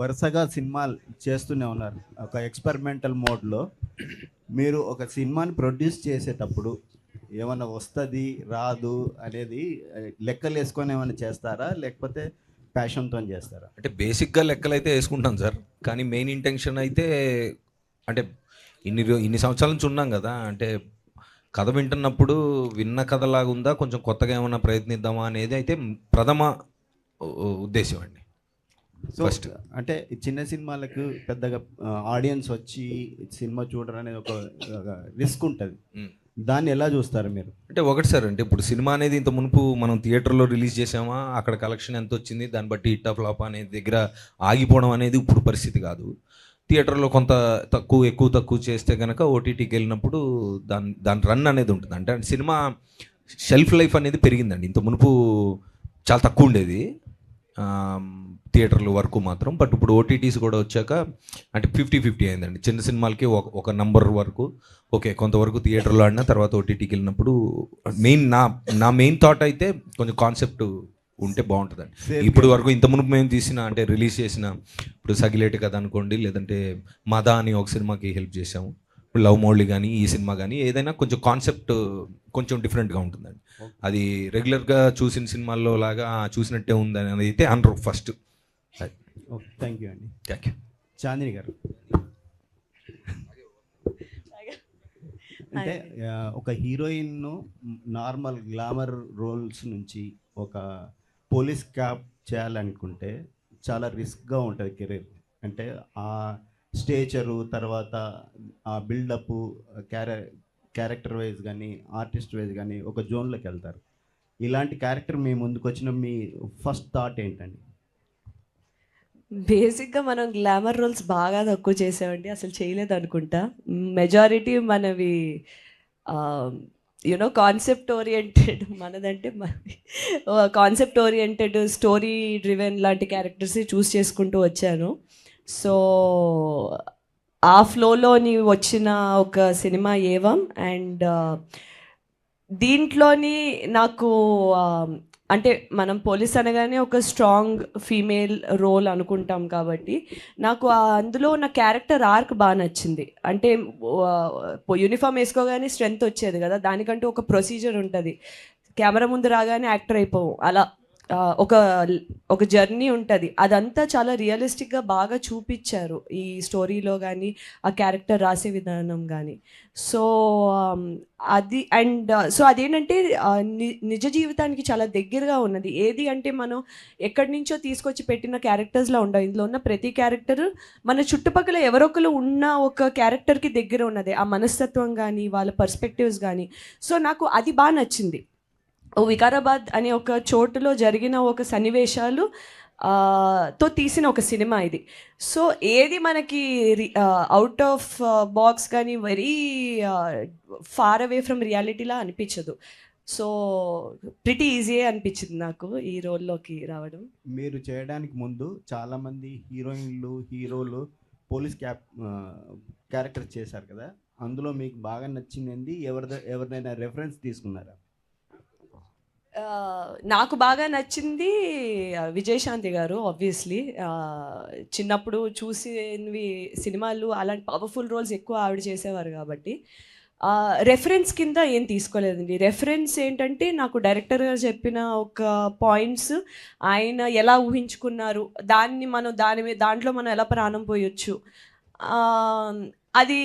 వరుసగా సినిమాలు చేస్తూనే ఉన్నారు. ఒక ఎక్స్పెరిమెంటల్ మోడ్లో మీరు ఒక సినిమాని ప్రొడ్యూస్ చేసేటప్పుడు ఏమన్నా వస్తుంది రాదు అనేది లెక్కలు వేసుకొని ఏమైనా చేస్తారా, లేకపోతే ప్యాషన్తో చేస్తారా? అంటే బేసిక్గా లెక్కలు అయితే వేసుకుంటాం సార్, కానీ మెయిన్ ఇంటెన్షన్ అయితే అంటే ఇన్ని సంవత్సరాల నుంచి ఉన్నాం కదా, అంటే కథ వింటున్నప్పుడు విన్న కథలాగా ఉందా, కొంచెం కొత్తగా ఏమైనా ప్రయత్నిద్దామా అనేది అయితే ప్రథమ ఉద్దేశం అండి. సో ఫస్ట్ అంటే చిన్న సినిమాలకు పెద్దగా ఆడియన్స్ వచ్చి సినిమా చూడరు అనేది ఒక రిస్క్ ఉంటుంది. దాన్ని ఎలా చూస్తారు మీరు? అంటే ఒకటి సార్, అంటే ఇప్పుడు సినిమా అనేది ఇంత మునుపు మనం థియేటర్లో రిలీజ్ చేసామా, అక్కడ కలెక్షన్ ఎంత వచ్చింది, దాన్ని బట్టి హిట్ ఆఫ్ ఫ్లాప్ అనేది దగ్గర ఆగిపోవడం అనేది ఇప్పుడు పరిస్థితి కాదు. థియేటర్లో కొంత ఎక్కువ చేస్తే కనుక ఓటీటీకి వెళ్ళినప్పుడు దాని రన్ అనేది ఉంటుంది. అంటే సినిమా షెల్ఫ్ లైఫ్ అనేది పెరిగిందండి. ఇంత మునుపు చాలా తక్కువ ఉండేది థియేటర్ల వరకు మాత్రం. బట్ ఇప్పుడు ఓటీటీస్ కూడా వచ్చాక అంటే 50-50 అయిందండి. చిన్న సినిమాలకి ఒక నంబర్ వరకు ఓకే, కొంతవరకు థియేటర్లో ఆడినా తర్వాత ఓటీటీకి వెళ్ళినప్పుడు మెయిన్ నా మెయిన్ థాట్ అయితే కొంచెం కాన్సెప్ట్ ఉంటే బాగుంటుందండి. ఇప్పుడు వరకు ఇంత మునుపు మేము తీసిన అంటే రిలీజ్ చేసిన ఇప్పుడు సగిలేటి కథ అనుకోండి, లేదంటే మదా అని ఒక సినిమాకి హెల్ప్ చేసాము. ఇప్పుడు లవ్ మోడ్లీ కానీ ఈ సినిమా కానీ ఏదైనా కొంచెం కాన్సెప్ట్ కొంచెం డిఫరెంట్గా ఉంటుందండి. అది రెగ్యులర్గా చూసిన సినిమాల్లో లాగా చూసినట్టే ఉందని అనేది అయితే అనరు ఫస్ట్. థ్యాంక్ యూ అండి. Thank you. చాందిని గారు, అంటే ఒక హీరోయిన్ నార్మల్ గ్లామర్ రోల్స్ నుంచి ఒక పోలీస్ క్యాప్ చేయాలనుకుంటే చాలా రిస్క్గా ఉంటుంది కెరీర్. అంటే ఆ స్టేచరు తర్వాత ఆ బిల్డప్ క్యారెక్టర్ వైజ్ కానీ ఆర్టిస్ట్ వైజ్ కానీ ఒక జోన్లోకి వెళ్తారు. ఇలాంటి క్యారెక్టర్ మీ ముందుకు వచ్చిన మీ ఫస్ట్ థాట్ ఏంటండి? బేసిక్గా మనం గ్లామర్ రోల్స్ బాగా తక్కువ చేసామండి, అసలు చేయలేదు అనుకుంటా. మెజారిటీ మనవి యూనో కాన్సెప్ట్ ఓరియంటెడ్, మనదంటే కాన్సెప్ట్ ఓరియంటెడ్ స్టోరీ డ్రివెన్ లాంటి క్యారెక్టర్స్ చూస్ చేసుకుంటూ వచ్చాను. సో ఆ ఫ్లోలోని వచ్చిన ఒక సినిమా ఏవం. అండ్ దీంట్లోని నాకు అంటే మనం పోలీస్ అనగానే ఒక స్ట్రాంగ్ ఫీమేల్ రోల్ అనుకుంటాం కాబట్టి నాకు అందులో ఉన్న క్యారెక్టర్ ఆర్క్ బాగా నచ్చింది. అంటే యూనిఫామ్ వేసుకోగానే స్ట్రెంగ్త్ వచ్చేది కదా, దానికంటూ ఒక ప్రొసీజర్ ఉంటుంది. కెమెరా ముందు రాగానే యాక్టర్ అయిపోవు, అలా ఒక జర్నీ ఉంటుంది. అదంతా చాలా రియలిస్టిక్గా బాగా చూపించారు ఈ స్టోరీలో కానీ ఆ క్యారెక్టర్ రాసే విధానం కానీ. సో అది అండ్ సో అదేంటంటే నిజ జీవితానికి చాలా దగ్గరగా ఉన్నది. ఏది అంటే మనం ఎక్కడి నుంచో తీసుకొచ్చి పెట్టిన క్యారెక్టర్స్లో ఉండవు. ఇందులో ఉన్న ప్రతి క్యారెక్టర్ మన చుట్టుపక్కల ఎవరొకరు ఉన్న ఒక క్యారెక్టర్కి దగ్గర ఉన్నది, ఆ మనస్తత్వం కానీ వాళ్ళ పర్స్పెక్టివ్స్ కానీ. సో నాకు అది బాగా నచ్చింది. వికారాబాద్ అనే ఒక చోటులో జరిగిన ఒక సన్నివేశాలు తో తీసిన ఒక సినిమా ఇది. సో ఏది మనకి అవుట్ ఆఫ్ బాక్స్ కానీ వెరీ ఫార్ అవే ఫ్రమ్ రియాలిటీలా అనిపించదు. సో ప్రిటీ ఈజీయే అనిపించింది నాకు ఈ రోల్లోకి రావడం. మీరు చేయడానికి ముందు చాలామంది హీరోయిన్లు హీరోలు పోలీస్ క్యారెక్టర్ చేశారు కదా, అందులో మీకు బాగా నచ్చింది ఎవరిదైనా రెఫరెన్స్ తీసుకున్నారా? నాకు బాగా నచ్చింది విజయశాంతి గారు. ఆబ్వియస్లీ చిన్నప్పుడు చూసినవి సినిమాలు అలాంటి పవర్ఫుల్ రోల్స్ ఎక్కువ ఆవిడ చేసేవారు కాబట్టి రెఫరెన్స్ కింద ఏం తీసుకోలేదండి. రెఫరెన్స్ ఏంటంటే నాకు డైరెక్టర్ గారు చెప్పిన ఒక పాయింట్స్, ఆయన ఎలా ఊహించుకున్నారు దాన్ని మనం దాంట్లో మనం ఎలా ప్రాణం పోయొచ్చు, అది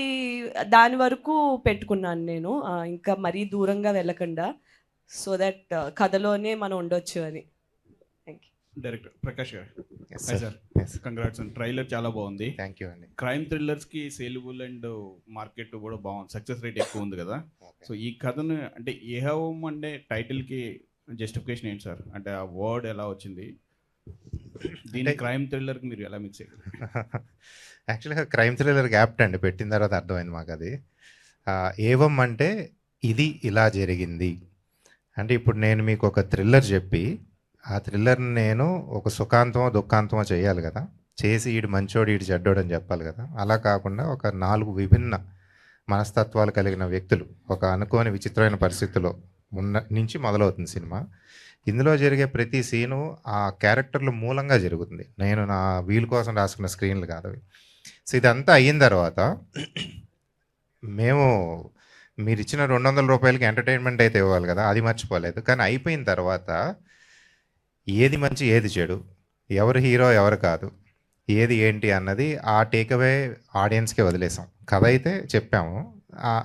దాని వరకు పెట్టుకున్నాను నేను, ఇంకా మరీ దూరంగా వెళ్ళకుండా, సో దట్ కథలోనే మనం ఉండొచ్చు అని. Thank you. డైరెక్టర్ ప్రకాష్ గారు, సార్ కంగ్రాట్స్ అండి. ట్రైలర్ చాలా బాగుంది. థ్యాంక్ యూ అండి. క్రైమ్ థ్రిల్లర్స్కి సేలబుల్ అండ్ మార్కెట్ కూడా బాగుంది, సక్సెస్ రేట్ ఎక్కువ ఉంది కదా. సో ఈ కథను అంటే ఏహోమ్ అంటే టైటిల్కి జస్టిఫికేషన్ ఏంటి సార్? అంటే ఆ వర్డ్ ఎలా వచ్చింది? దీని క్రైమ్ థ్రిల్లర్కి మీరు ఎలా మిక్స్ అయ్యారు? యాక్చువల్గా క్రైమ్ థ్రిల్లర్ గ్యాప్ట్ అండి, పెట్టిన తర్వాత అర్థమైంది మాకు అది. ఏవం అంటే ఇది ఇలా జరిగింది అంటే, ఇప్పుడు నేను మీకు ఒక థ్రిల్లర్ చెప్పి ఆ థ్రిల్లర్ని నేను ఒక సుఖాంతమో దుఃఖాంతమో చేయాలి కదా, చేసి ఈడు మంచోడు ఈడు చెడ్డోడు అని చెప్పాలి కదా. అలా కాకుండా ఒక 4 విభిన్న మనస్తత్వాలు కలిగిన వ్యక్తులు ఒక అనుకోని విచిత్రమైన పరిస్థితిలో నుంచి మొదలవుతుంది సినిమా. ఇందులో జరిగే ప్రతి సీను ఆ క్యారెక్టర్ల మూలంగా జరుగుతుంది. నేను నా వీలు కోసం రాసుకున్న స్క్రీన్లు కాదు అవి. సో ఇదంతా అయిన తర్వాత మేము మీరిచ్చిన ₹200కి ఎంటర్టైన్మెంట్ అయితే ఇవ్వాలి కదా, అది మర్చిపోలేదు. కానీ అయిపోయిన తర్వాత ఏది మంచి ఏది చెడు, ఎవరు హీరో ఎవరు కాదు, ఏది ఏంటి అన్నది ఆ టేక్అవే ఆడియన్స్కే వదిలేసాం. కథ అయితే చెప్పాము,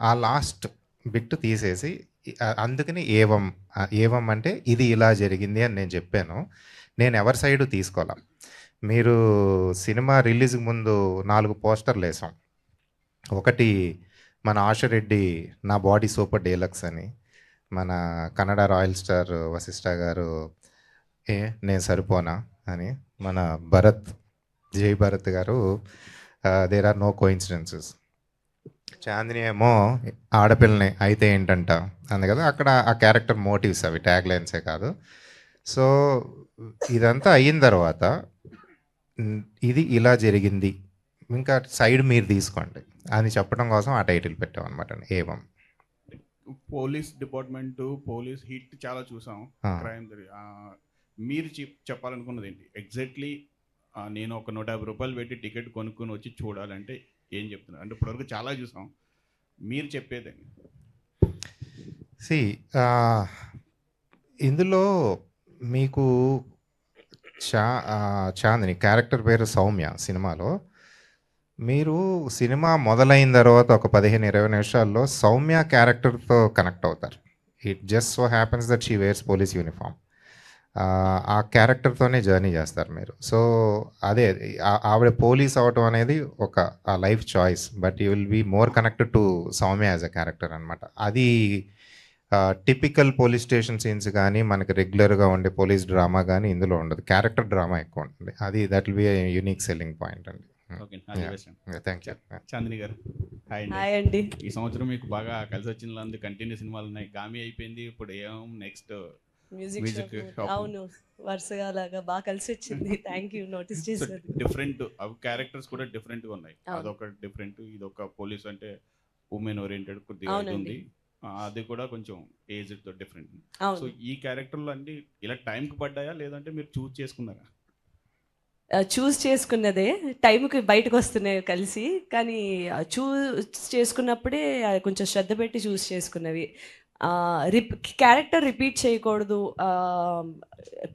ఆ లాస్ట్ బిట్ తీసేసి అందుకని ఏవం అంటే ఇది ఇలా జరిగింది అని నేను చెప్పాను. నేను ఎవరి సైడు తీసుకోవాలా. మీరు సినిమా రిలీజ్కి ముందు 4 పోస్టర్లు వేసాం. ఒకటి మన ఆశరెడ్డి నా బాడీ సూపర్ డీలక్స్ అని, మన కన్నడ రాయల్ స్టార్ వశిష్ఠ గారు నేను సరిపోనా అని, మన Bharat Jai Bharat garu there are no coincidences, Chandini ఏమో ఆడపిల్లని అయితే ఏంటంట అంది కదా. అక్కడ ఆ క్యారెక్టర్ మోటివ్స్ అవి ట్యాగ్ లైన్సే కాదు. సో ఇదంతా అయిన తర్వాత ఇది ఇలా జరిగింది, ఇంకా సైడ్ మీరు తీసుకోండి అని చెప్పడం కోసం ఆ టైటిల్ పెట్టాం అనమాట. ఏవం పోలీస్ డిపార్ట్మెంట్, పోలీస్ హిట్ చాలా చూసాం, క్రైమ్ మీరు చెప్పాలనుకున్నది ఏంటి ఎగ్జాక్ట్లీ? నేను ఒక ₹150 పెట్టి టికెట్ కొనుక్కొని వచ్చి చూడాలంటే ఏం చెప్తున్నారు? అంటే ఇప్పటివరకు చాలా చూసాం, మీరు చెప్పేది ఇందులో మీకు చాందిని క్యారెక్టర్ పేరు సౌమ్య. సినిమాలో మీరు సినిమా మొదలైన తర్వాత ఒక 15-20 నిమిషాల్లో సౌమ్య క్యారెక్టర్తో కనెక్ట్ అవుతారు. It just so happens that she wears police uniform. ఆ క్యారెక్టర్తోనే జర్నీ చేస్తారు మీరు. సో అదే ఆవిడ పోలీస్ అవటం అనేది ఒక life choice, but you will be more connected to Soumya as a character అనమాట. అది టిపికల్ పోలీస్ స్టేషన్ సీన్స్ కానీ మనకి రెగ్యులర్గా ఉండే పోలీస్ డ్రామా కానీ ఇందులో ఉండదు, క్యారెక్టర్ డ్రామా ఎక్కువ ఉంటుంది. అది that will be unique selling point అండి. Thank you. Chandini garu hi అండి. ఈ సంవత్సరం మీకు బాగా కలిసి వచ్చిన కంటిన్యూ సినిమాలు ఉన్నాయి. గామి అయిపోయింది, ఇప్పుడు ఏం నెక్స్ట్ మ్యూజిక్ అవును, వరుసగా అలాగా బాగా కలిసి వచ్చింది. థ్యాంక్ యూ, నోటీస్ చేశారు. డిఫరెంట్ అవి క్యారెక్టర్స్ కూడా డిఫరెంట్ గా ఉన్నాయి. అదొక డిఫరెంట్, ఇదొక పోలీస్ అంటే ఉమెన్ ఓరియంటెడ్ కొద్దిగా ఉంది, అది కూడా కొంచెం ఏజ్ తో డిఫరెంట్. సో ఈ క్యారెక్టర్లు అన్ని ఇలా టైంకి పడ్డాయా లేదంటే మీరు చూస్ చేసుకున్నారా? చూస్ చేసుకున్నదే, టైంకి బయటకు వస్తున్నాయి కలిసి, కానీ చూస్ చేసుకున్నప్పుడే కొంచెం శ్రద్ధ పెట్టి చూస్ చేసుకున్నవి. క్యారెక్టర్ రిపీట్ చేయకూడదు,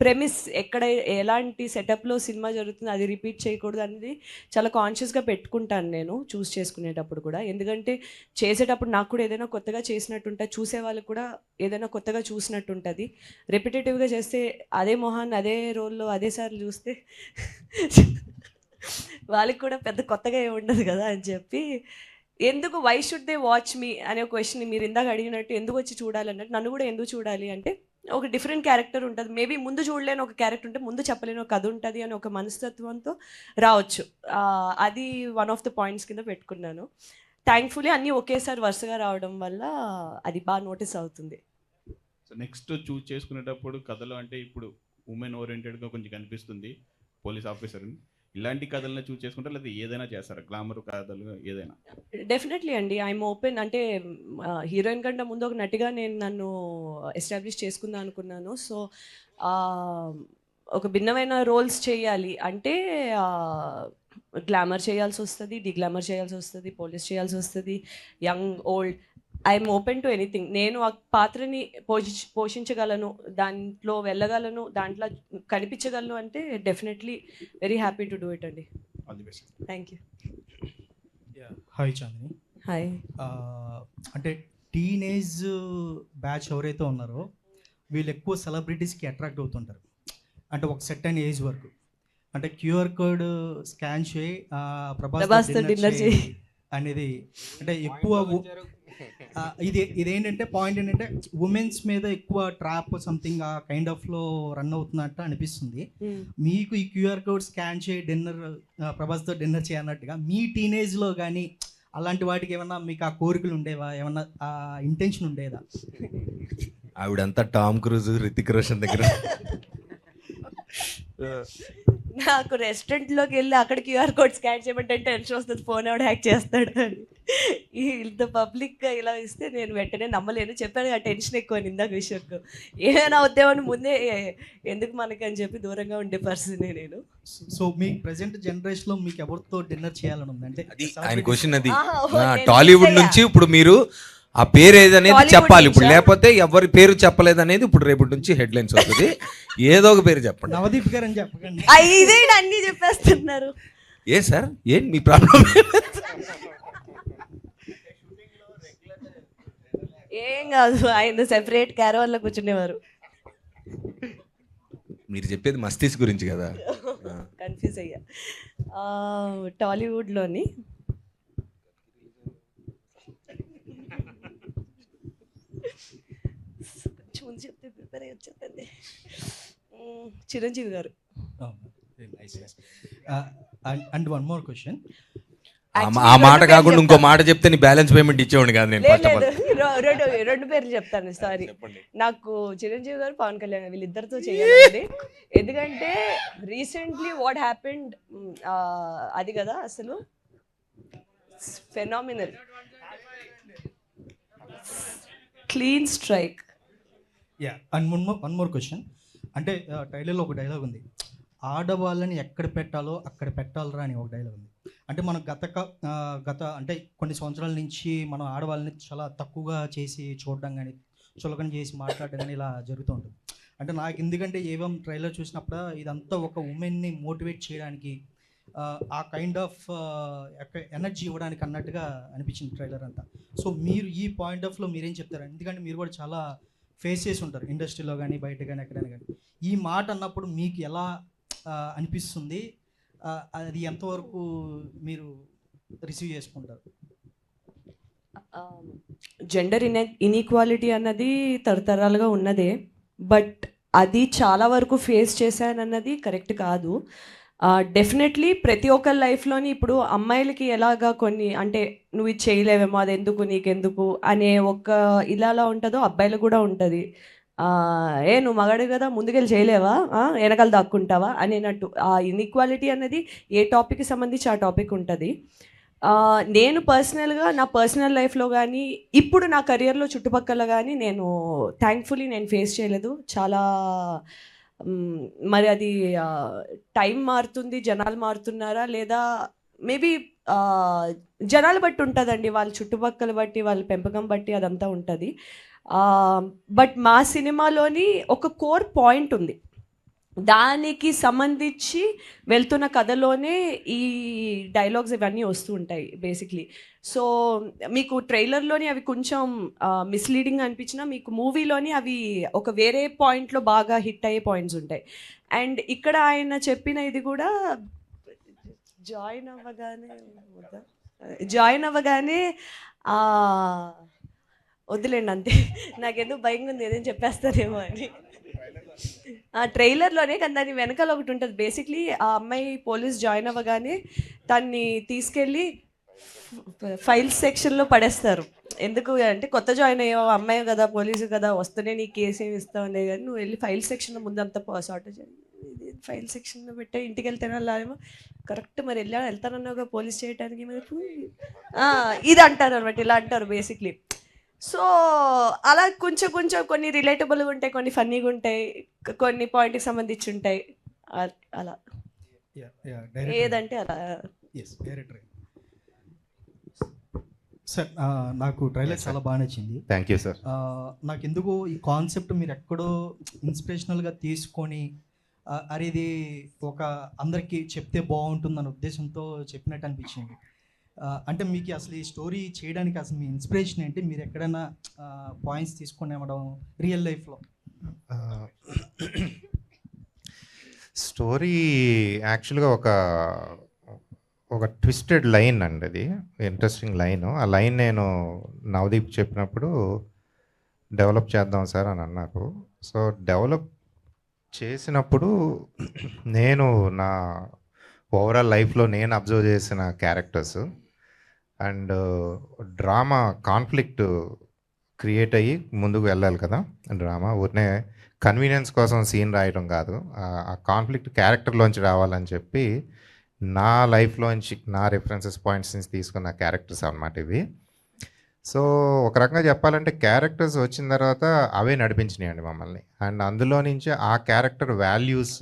ప్రెమిస్ ఎక్కడ ఎలాంటి సెటప్లో సినిమా జరుగుతుంది అది రిపీట్ చేయకూడదు అనేది చాలా కాన్షియస్గా పెట్టుకుంటాను నేను చూస్ చేసుకునేటప్పుడు కూడా. ఎందుకంటే చేసేటప్పుడు నాకు కూడా ఏదైనా కొత్తగా చేసినట్టు ఉంటుంది, చూసే వాళ్ళకి కూడా ఏదైనా కొత్తగా చూసినట్టు ఉంటుంది. రెపిటేటివ్గా చేస్తే అదే మొహాన్ని అదే రోల్లో అదేసార్లు చూస్తే వాళ్ళకి కూడా పెద్ద కొత్తగా ఏమి ఉండదు కదా అని చెప్పి, ఎందుకు వై షుడ్ దే వాచ్ మీ అనే క్వశ్చన్ మీరు ఇందాక అడిగినట్టు, ఎందుకు వచ్చి చూడాలన్నట్టు, నన్ను కూడా ఎందుకు చూడాలి అంటే ఒక డిఫరెంట్ క్యారెక్టర్ ఉంటుంది, మేబీ ముందు చూడలేని ఒక క్యారెక్టర్ ఉంటే ముందు చెప్పలేని ఒక కథ ఉంటుంది అని ఒక మనస్తత్వంతో రావచ్చు. అది వన్ ఆఫ్ ద పాయింట్స్ కింద పెట్టుకున్నాను. థ్యాంక్ఫుల్లీ అన్నీ ఒకేసారి వరుసగా రావడం వల్ల అది బాగా నోటీస్ అవుతుంది. సో నెక్స్ట్ చూస్ చేసుకునేటప్పుడు కథలో అంటే ఇప్పుడు ఉమెన్ ఓరియంటెడ్గా కొంచెం కనిపిస్తుంది పోలీస్ ఆఫీసర్, ఇలాంటి కథలను చూస్ చేసుకుంటారు లేదా ఏదైనా చేస్తారా? గ్లామర్ కథలు ఏదైనా? డెఫినెట్లీ అండి, ఐఎమ్ ఓపెన్. అంటే హీరోయిన్ కంటే ముందు ఒక నటిగా నేను నన్ను ఎస్టాబ్లిష్ చేసుకుందాం అనుకున్నాను. సో ఒక భిన్నమైన రోల్స్ చేయాలి అంటే గ్లామర్ చేయాల్సి వస్తుంది, డిగ్లామర్ చేయాల్సి వస్తుంది, పోలీస్ చేయాల్సి వస్తుంది, young old, I'm open to anything. నేను ఆ పాత్రని పోషించగలను, దాంట్లో వెళ్ళగలను, దాంట్లో కనిపించగలను అంటే definitely very happy to do it అండి. Thank you. Hi Chandini. Hi. అంటే టీనేజ్ బ్యాచ్ ఎవరైతే ఉన్నారో వీళ్ళు ఎక్కువ సెలబ్రిటీస్కి అట్రాక్ట్ అవుతుంటారు, అంటే ఒక సెట్ అయిన ఏజ్ వరకు. అంటే క్యూఆర్ కోడ్ స్కాన్ చేయి ప్రభాస్తో డిన్నర్ చేయి అనేది, అంటే ఎక్కువ ఇదేంటంటే పాయింట్ ఏంటంటే ఉమెన్స్ మీద ఎక్కువ ట్రాప్ సంథింగ్ ఆ కైండ్ ఆఫ్లో రన్ అవుతున్నట్టు అనిపిస్తుంది. మీకు ఈ క్యూఆర్ కోడ్ స్కాన్ చేయి డిన్నర్ ప్రభాస్తో డిన్నర్ చేయన్నట్టుగా మీ టీనేజ్లో కానీ అలాంటి వాటికి ఏమన్నా మీకు ఆ కోరికలు ఉండేవా, ఏమన్నా ఆ ఇంటెన్షన్ ఉండేదా? ఆవిడంతా టామ్ క్రూజ్, రితిక్ రోషన్ దగ్గర. నాకు రెస్టారెంట్లోకి వెళ్ళి అక్కడ క్యూఆర్ కోడ్ స్కాన్ చేయమంటే టెన్షన్ వస్తుంది, ఫోన్ ఎవడ హ్యాక్ చేస్తాడు అని. ఇంత పబ్లిక్గా ఇలా ఇస్తే నేను వెంటనే నమ్మలేను. చెప్పాను ఆ టెన్షన్ ఎక్కువ ఇందాక విషయంకు. ఏమైనా అవుద్దామని ముందే ఎందుకు మనకని చెప్పి దూరంగా ఉండే పరిస్థితి నేను. సో మీ ప్రజెంట్ జనరేషన్లో మీకు ఎవరితో డిన్నర్ చేయాలని ఉంది అంటే అది ఆయన క్వశ్చన్ అది. ఆహా, ఓహో, నేను టాలీవుడ్ మిస్ నుంచి ఇప్పుడు మీరు ఆ పేరు ఏదనేది టాలీవుడ్ చెప్పాలి ఇప్పుడు, నుంచా? లేకపోతే ఎవరి పేరు చెప్పలేదనేది ఇప్పుడు రేపటి నుంచి హెడ్లైన్స్ అవుతుంది. ఏదో ఒక పేరు చెప్పండి. నవదీప్ గారు అని చెప్పకండి. ఇదే అన్నీ చెప్పేస్తున్నారు. ఏ సార్ ఏంటి మీ ప్రాబ్లం? ఏం కాదు, ఆయన సెపరేట్ క్యారవాన్లో కూర్చునేవారు. మీరు చెప్పేది మస్తీస్ గురించి కదా. కన్ఫ్యూజ్ అయ్యా. టాలీవుడ్లోని ముందు చెప్తే ప్రిపేర్ అయ్యి వచ్చేది చిరంజీవి గారు. And one more question. ఆ మాట కాకుండా ఇంకో మాట చెప్తే నీ బ్యాలెన్స్ పేమెంట్ ఇచ్చేవాడు కాదు నేను. లేదు ఫస్ట్ ఆఫ్ ఆల్ లేదు, రెండు పేర్లు చెప్తాను. సారీ, నాకు చిరంజీవి గారు, పవన్ కళ్యాణ్ వీళ్ళిద్దరితో చేయాలి. ఎందుకంటే రీసెంట్లీ వాట్ హ్యాపెండ్ అది కదా అసలు phenomenal clean strike. And one more question. అంటే ట్రైలర్లో ఒక డైలాగ్ ఉంది, ఆడవాళ్ళని ఎక్కడ పెట్టాలో అక్కడ పెట్టాలరా అని ఒక డైలాగ్ ఉంది. అంటే మనం గత అంటే కొన్ని సంవత్సరాల నుంచి మనం ఆడవాళ్ళని చాలా తక్కువగా చేసి చూడడం కానీ, చులకన చేసి మాట్లాడడం కానీ ఇలా జరుగుతూ ఉంటుంది. అంటే నాకు ఎందుకంటే ఏవం ట్రైలర్ చూసినప్పుడు ఇదంతా ఒక ఉమెన్ని మోటివేట్ చేయడానికి, ఆ కైండ్ ఆఫ్ ఎనర్జీ ఇవ్వడానికి అన్నట్టుగా అనిపించింది ట్రైలర్ అంతా. సో మీరు ఈ పాయింట్ ఆఫ్లో మీరేం చెప్తారు? ఎందుకంటే మీరు కూడా చాలా ఫేస్ చేసి ఉంటారు ఇండస్ట్రీలో కానీ బయట కానీ ఎక్కడైనా కానీ. ఈ మాట అన్నప్పుడు మీకు ఎలా అనిపిస్తుంది? అది ఎంతవరకు మీరు రిసీవ్ చేసుకుంటారు? జెండర్ ఇన్ఈక్వాలిటీ అన్నది తరతరాలుగా ఉన్నదే, బట్ అది చాలా వరకు ఫేస్ చేశానన్నది కరెక్ట్ కాదు. డెఫినెట్లీ ప్రతి ఒక్కరి లైఫ్లోని ఇప్పుడు అమ్మాయిలకి ఎలాగా కొన్ని అంటే నువ్వు ఇది చేయలేవేమో, అది ఎందుకు నీకెందుకు అనే ఒక ఇలా ఉంటుందో అబ్బాయిలకు కూడా ఉంటుంది. నువ్వు మగాడు కదా ముందుకెళ్ళి చేయలేవా, వెనకాల దాక్కుంటావా అనేటట్టు ఆ ఇన్ఈక్వాలిటీ అనేది ఏ టాపిక్కి సంబంధించి ఆ టాపిక్ ఉంటుంది. నేను పర్సనల్గా నా పర్సనల్ లైఫ్లో కానీ ఇప్పుడు నా కెరియర్లో చుట్టుపక్కల కానీ నేను థ్యాంక్ఫుల్లీ నేను ఫేస్ చేయలేదు. చాలా మరి అది టైం మారుతుంది, జనాలు మారుతున్నారా లేదా మేబీ జనాలు బట్టి ఉంటుందండి, వాళ్ళ చుట్టుపక్కల బట్టి వాళ్ళ పెంపకం బట్టి అదంతా ఉంటుంది. బట్ మా సినిమాలోని ఒక కోర్ పాయింట్ ఉంది, దానికి సంబంధించి వెళ్తున్న కథలోనే ఈ డైలాగ్స్ ఇవన్నీ వస్తూ ఉంటాయి బేసిక్లీ. సో మీకు ట్రైలర్లోని అవి కొంచెం మిస్లీడింగ్ అనిపించినా మీకు మూవీలోని అవి ఒక వేరే పాయింట్లో బాగా హిట్ అయ్యే పాయింట్స్ ఉంటాయి. అండ్ ఇక్కడ ఆయన చెప్పిన ఇది కూడా జాయిన్ అవ్వగానే వద్దులేండి అంతే, నాకెందుకు భయంగా ఉంది ఏదేం చెప్పేస్తారేమో అని. ఆ ట్రైలర్లోనే కానీ దాని వెనకాల ఒకటి ఉంటుంది. బేసిక్లీ ఆ అమ్మాయి పోలీస్ జాయిన్ అవ్వగానే దాన్ని తీసుకెళ్ళి ఫైల్స్ సెక్షన్లో పడేస్తారు. ఎందుకు అంటే కొత్త జాయిన్ అయ్యావు, అమ్మాయి కదా, పోలీసు కదా, వస్తూనే నీ కేసు ఏమి ఇస్తావు అనే కానీ నువ్వు వెళ్ళి ఫైల్ సెక్షన్లో ముందంతా సార్ట్ ఇది ఫైల్ సెక్షన్లో పెట్టా ఇంటికి వెళ్తేనే వెళ్ళాలేమో కరెక్ట్ మరి వెళ్తానన్నావుగా పోలీస్ చేయడానికి మరి ఇది అంటారు అనమాట, ఇలా అంటారు బేసిక్లీ. సో అలా కొంచెం కొన్ని రిలేటబుల్గా ఉంటాయి, కొన్ని ఫన్నీగా ఉంటాయి, కొన్ని పాయింట్కి సంబంధించి ఉంటాయి. అలా ఏదంటే అలా. సార్ నాకు ట్రైలర్ చాలా బాగా నచ్చింది. Thank you sir. నాకు ఎందుకో ఈ కాన్సెప్ట్ మీరు ఎక్కడో ఇన్స్పిరేషనల్గా తీసుకొని అరే ఇది ఒక అందరికీ చెప్తే బాగుంటుందన్న ఉద్దేశంతో చెప్పినట్టు అనిపించింది. అంటే మీకు అసలు ఈ స్టోరీ చేయడానికి అసలు మీ ఇన్స్పిరేషన్ ఏంటి? మీరు ఎక్కడైనా పాయింట్స్ తీసుకొని ఇవ్వడం రియల్ లైఫ్లో? స్టోరీ యాక్చువల్గా ఒక ట్విస్టెడ్ లైన్ అండి, అది ఇంట్రెస్టింగ్ లైన్. ఆ లైన్ నేను నవదీప్ చెప్పినప్పుడు డెవలప్ చేద్దాం సార్ అని అన్నారు. సో డెవలప్ చేసినప్పుడు నేను నా ఓవరాల్ లైఫ్లో నేను అబ్జర్వ్ చేసిన characters and drama conflict create అయ్యి ముందుకు వెళ్ళాలి కదా. డ్రామా ఊరినే కన్వీనియన్స్ కోసం సీన్ రాయడం కాదు, ఆ కాన్ఫ్లిక్ట్ క్యారెక్టర్లోంచి రావాలని చెప్పి నా లైఫ్లోంచి నా రిఫరెన్సెస్ పాయింట్స్ నుంచి తీసుకున్న క్యారెక్టర్స్ అన్నమాట ఇవి. సో ఒక రకంగా చెప్పాలంటే క్యారెక్టర్స్ వచ్చిన తర్వాత అవే నడిపించినాయండి మమ్మల్ని. అండ్ అందులో నుంచి ఆ క్యారెక్టర్ వాల్యూస్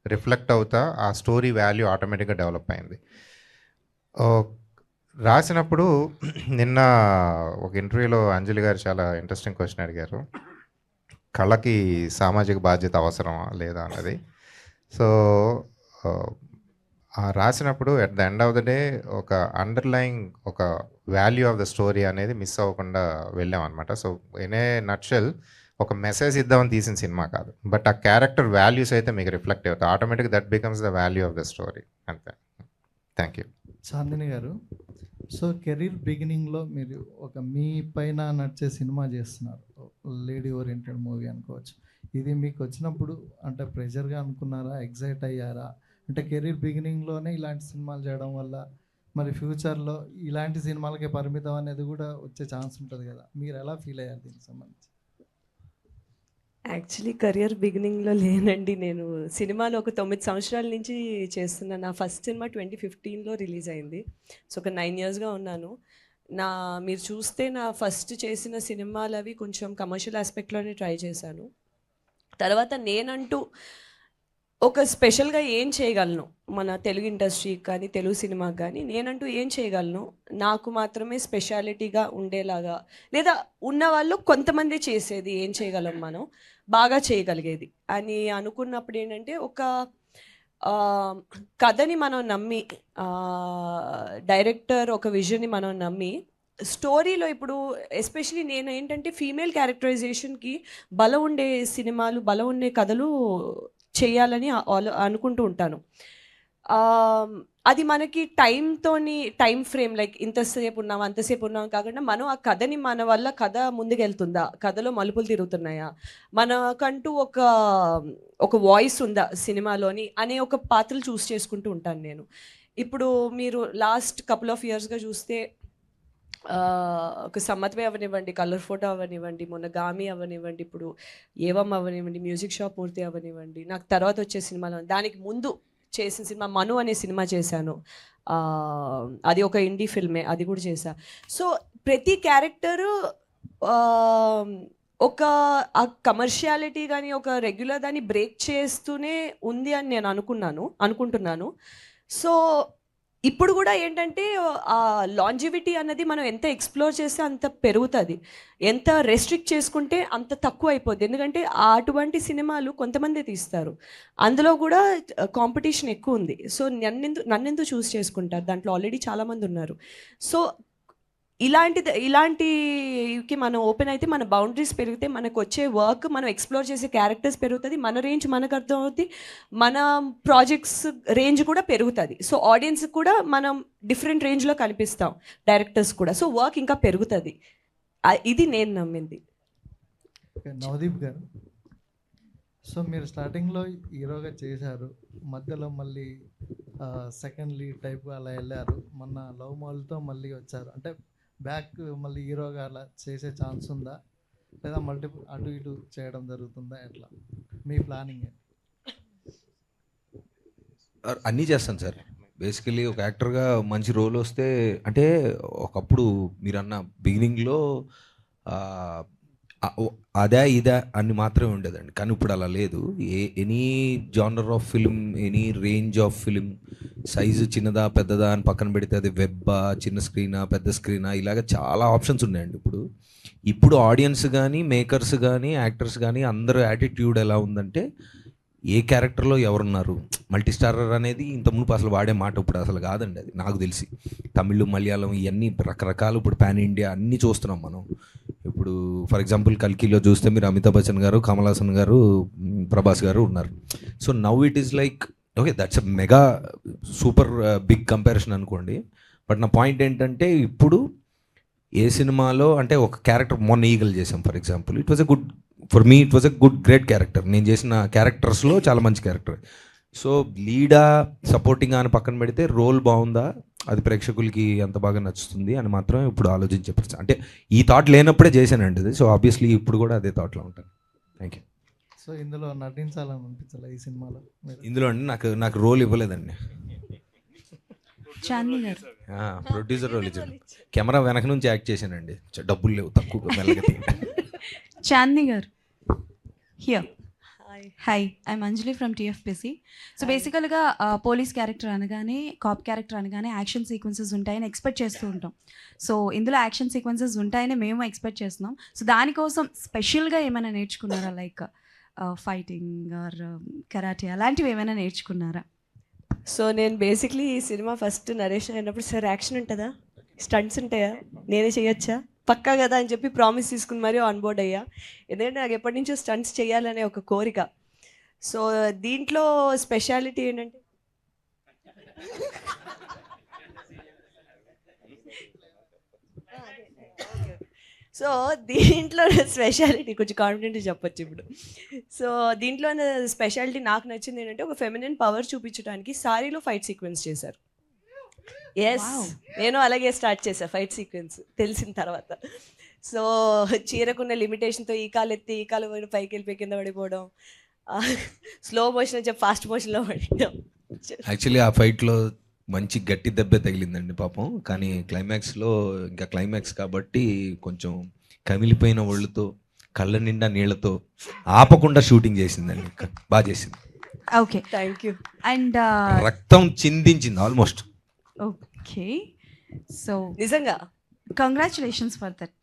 రిఫ్లెక్ట్ అవుతా ఆ స్టోరీ వాల్యూ ఆటోమేటిక్గా డెవలప్ అయింది. ఓ, రాసినప్పుడు నిన్న ఒక ఇంటర్వ్యూలో అంజలి గారు చాలా ఇంట్రెస్టింగ్ క్వశ్చన్ అడిగారు, కళకి సామాజిక బాధ్యత అవసరమా లేదా అన్నది. సో రాసినప్పుడు at the end of the day ఒక అండర్లైయింగ్ ఒక వాల్యూ ఆఫ్ ద స్టోరీ అనేది మిస్ అవ్వకుండా వెళ్ళాం అనమాట. సో ఇన్ ఏ నట్షెల్ ఒక మెసేజ్ ఇద్దామని తీసిన సినిమా కాదు, బట్ ఆ క్యారెక్టర్ వాల్యూస్ అయితే మీకు రిఫ్లెక్ట్ అవుతాయి, automatic that becomes the value of the story. అంతే. Thank you. Chandini garu, so career బిగినింగ్లో మీరు ఒక మీ పైన నడిచే సినిమా చేస్తున్నారు, లేడీ ఓరియంటెడ్ మూవీ అనుకోవచ్చు. ఇది మీకు వచ్చినప్పుడు అంటే ప్రెషర్గా అనుకున్నారా, ఎగ్జైట్ అయ్యారా? అంటే కెరీర్ బిగినింగ్లోనే ఇలాంటి సినిమాలు చేయడం వల్ల మరి ఫ్యూచర్లో ఇలాంటి సినిమాలకే పరిమితం అనేది కూడా వచ్చే ఛాన్స్ ఉంటుంది కదా, మీరు ఎలా ఫీల్ అయ్యారు దీనికి సంబంధించి? యాక్చువల్లీ కెరియర్ బిగినింగ్లో లేనండి. నేను సినిమాలు ఒక 9 సంవత్సరాల నుంచి చేస్తున్నా. నా ఫస్ట్ సినిమా 2015లో రిలీజ్ అయింది. సో ఒక 9 ఇయర్స్గా ఉన్నాను. మీరు చూస్తే నా ఫస్ట్ చేసిన సినిమాలు అవి కొంచెం కమర్షియల్ ఆస్పెక్ట్లోనే ట్రై చేశాను. తర్వాత నేనంటూ ఒక స్పెషల్గా ఏం చేయగలను మన తెలుగు ఇండస్ట్రీకి కానీ తెలుగు సినిమాకి కానీ, నేనంటూ ఏం చేయగలను, నాకు మాత్రమే స్పెషాలిటీగా ఉండేలాగా, లేదా ఉన్నవాళ్ళు కొంతమంది చేసేది ఏం చేయగలం మనం బాగా చేయగలిగేది అని అనుకున్నప్పుడు ఏంటంటే, ఒక కథని మనం నమ్మి, డైరెక్టర్ ఒక విజన్ని మనం నమ్మి, స్టోరీలో ఇప్పుడు ఎస్పెషలీ నేను ఏంటంటే ఫీమేల్ క్యారెక్టరైజేషన్కి బలం ఉండే సినిమాలు, బలం ఉండే కథలు చేయాలని అనుకుంటూ ఉంటాను. అది మనకి టైం ఫ్రేమ్ లైక్ ఇంతసేపు ఉన్నాం అంతసేపు ఉన్నాం కాకుండా, మనం ఆ కథని మన వల్ల కథ ముందుకెళ్తుందా, కథలో మలుపులు తిరుగుతున్నాయా, మనకంటూ ఒక వాయిస్ ఉందా సినిమాలోని అనే ఒక పాత్రలు చూస్ చేసుకుంటూ ఉంటాను నేను. ఇప్పుడు మీరు లాస్ట్ కపుల్ ఆఫ్ ఇయర్స్గా చూస్తే ఒక సమ్మత్వే అవనివ్వండి, కలర్ ఫోటో అవనివ్వండి, మొన్న గామి అవనివ్వండి, ఇప్పుడు ఏవం అవనివ్వండి, మ్యూజిక్ షాప్ మూర్తి అవనివ్వండి, నాకు తర్వాత వచ్చే సినిమాలు, దానికి ముందు చేసిన సినిమా మను అనే సినిమా చేశాను. అది ఒక ఇండీ ఫిల్మే, అది కూడా చేశా. సో ప్రతి క్యారెక్టరు ఒక ఆ కమర్షియాలిటీ కానీ ఒక రెగ్యులర్ దాన్ని బ్రేక్ చేస్తూనే ఉంది అని నేను అనుకుంటున్నాను. సో ఇప్పుడు కూడా ఏంటంటే ఆ లాంజివిటీ అన్నది మనం ఎంత ఎక్స్ప్లోర్ చేస్తే అంత పెరుగుతుంది, ఎంత రెస్ట్రిక్ట్ చేసుకుంటే అంత తక్కువ అయిపోద్ది. ఎందుకంటే అటువంటి సినిమాలు కొంతమంది తీస్తారు, అందులో కూడా కాంపిటీషన్ ఎక్కువ ఉంది. సో నన్నెందుకు చూస్ చేసుకుంటారు, దాంట్లో ఆల్రెడీ చాలామంది ఉన్నారు. సో ఇలాంటికి మనం ఓపెన్ అయితే మన బౌండరీస్ పెరిగితే మనకు వచ్చే వర్క్, మనం ఎక్స్ప్లోర్ చేసే క్యారెక్టర్స్ పెరుగుతుంది, మన రేంజ్ మనకు అర్థం అవుతుంది, మన ప్రాజెక్ట్స్ రేంజ్ కూడా పెరుగుతుంది. సో ఆడియన్స్కి కూడా మనం డిఫరెంట్ రేంజ్లో కనిపిస్తాం, డైరెక్టర్స్ కూడా. సో వర్క్ ఇంకా పెరుగుతుంది, ఇది నేను నమ్మింది. నవదీప్ గారు, సో మీరు స్టార్టింగ్లో హీరోగా చేశారు, మధ్యలో మళ్ళీ సెకండ్ లీడ్ టైప్ అలా వెళ్ళారు, మొన్న లవ్ మాల్తో మళ్ళీ వచ్చారు. అంటే బ్యాక్ మళ్ళీ హీరోగా అలా చేసే ఛాన్స్ ఉందా, లేదా మల్టిపుల్ అటు ఇటు చేయడం జరుగుతుందా, ఎట్లా మీ ప్లానింగ్? అన్నీ చేస్తాను సార్. బేసికలీ ఒక యాక్టర్గా మంచి రోల్ వస్తే, అంటే ఒకప్పుడు మీరు అన్న బిగినింగ్లో అదే ఇదే అని మాత్రమే ఉండేదండి, కానీ ఇప్పుడు అలా లేదు. Any genre of film, any range of film, size చిన్నదా పెద్దదా అని పక్కన పెడితే అది వెబ్బా, చిన్న స్క్రీనా పెద్ద స్క్రీనా, ఇలాగ చాలా ఆప్షన్స్ ఉన్నాయండి. ఇప్పుడు ఆడియన్స్ కానీ మేకర్స్ కానీ యాక్టర్స్ కానీ అందరూ యాటిట్యూడ్ ఎలా ఉందంటే, ఏ క్యారెక్టర్లో ఎవరున్నారు, మల్టీ స్టారర్ అనేది ఇంతకుముందు అసలు వాడే మాట ఇప్పుడు అసలు కాదండి. అది నాకు తెలిసి తమిళ్ మలయాళం ఇవన్నీ రకరకాలు ఇప్పుడు పాన్ ఇండియా అన్నీ చూస్తున్నాం మనం. ఇప్పుడు ఫర్ ఎగ్జాంపుల్ కల్కిలో చూస్తే మీరు అమితాబ్ బచ్చన్ గారు, కమల్ హాసన్ గారు, ప్రభాస్ గారు ఉన్నారు. So now it is like okay, that's a mega super big comparison అనుకోండి. బట్ నా పాయింట్ ఏంటంటే, ఇప్పుడు ఏ సినిమాలో అంటే ఒక క్యారెక్టర్ మొన్న ఈగల్ చేసాం for example, it was a good for me, it was a good great character. నేను చేసిన క్యారెక్టర్స్లో చాలా మంచి క్యారెక్టర్. సో లీడా సపోర్టింగ్ అని పక్కన పెడితే రోల్ బాగుందా, అది ప్రేక్షకులకి ఎంత బాగా నచ్చుతుంది అని మాత్రం ఇప్పుడు ఆలోచించే పరిస్థితి. అంటే ఈ థాట్ లేనప్పుడే చేశానండి అది. సో ఆబ్వియస్లీ ఇప్పుడు కూడా అదే థాట్లో ఉంటాను. Thank you. సో ఇందులో నటించాలని అనిపించాలి ఈ సినిమాలో? ఇందులో అండి నాకు రోల్ ఇవ్వలేదండి. చాందిని గారు. ప్రొడ్యూసర్ రోల్ ఇచ్చాను. కెమెరా వెనక నుంచి యాక్ట్ చేశానండి. డబ్బులు లేవు, తక్కువ మెల్లగా చాందిని గారు here. Hi, I'm Anjali from TFPC. So బేసికల్గా పోలీస్ క్యారెక్టర్ అనగానే, కాప్ క్యారెక్టర్ అనగానే యాక్షన్ సీక్వెన్సెస్ ఉంటాయని ఎక్స్పెక్ట్ చేస్తూ ఉంటాం. సో ఇందులో యాక్షన్ సీక్వెన్సెస్ ఉంటాయని మేము ఎక్స్పెక్ట్ చేస్తున్నాం. సో దానికోసం స్పెషల్గా ఏమైనా నేర్చుకున్నారా, లైక్ ఫైటింగ్ ఆర్ కరాటే అలాంటివి ఏమైనా నేర్చుకున్నారా? సో నేను బేసిక్లీ ఈ సినిమా ఫస్ట్ నరేషన్ అయినప్పుడు, సార్ యాక్షన్ ఉంటుందా, స్టంట్స్ ఉంటాయా, నేనే చేయొచ్చా, పక్కా కదా అని చెప్పి ప్రామిస్ తీసుకుని మరీ ఆన్ బోర్డ్ అయ్యా. ఎందుకంటే నాకు ఎప్పటి నుంచో స్టంట్స్ చేయాలనే ఒక కోరిక. సో దీంట్లో స్పెషాలిటీ ఏంటంటే సో దీంట్లో స్పెషాలిటీ కొంచెం కాన్ఫిడెంట్ చెప్పొచ్చు ఇప్పుడు. సో దీంట్లో స్పెషాలిటీ నాకు నచ్చింది ఏంటంటే, ఒక ఫెమినిన్ పవర్ చూపించడానికి సారీలో ఫైట్ సీక్వెన్స్ చేశారు. ఎస్, నేను అలాగే స్టార్ట్ చేశాను ఫైట్ సీక్వెన్స్ తెలిసిన తర్వాత. సో చీరకున్న లిమిటేషన్తో ఈ కాలు ఎత్తి ఈ కాలు పైకి వెళ్ళిపోయి కింద పడిపోవడం, స్లో మోషన్ అని చెప్పి ఫాస్ట్ మోషన్లో పడడం. యాక్చువల్లీ ఆ ఫైట్లో మంచి గట్టి దెబ్బ తగిలిందండి పాపం. కానీ క్లైమాక్స్లో ఇంకా క్లైమాక్స్ కాబట్టి కొంచెం కమిలిపోయిన ఒళ్ళుతో కళ్ళ నిండా నీళ్లతో ఆపకుండా షూటింగ్ చేసిందండి. బాగా చేసింది. Okay, thank you. అండ్ రక్తం చిందించింది ఆల్మోస్ట్. ఓకే, సో నిజంగా కంగ్రాచులేషన్స్ ఫర్ దట్.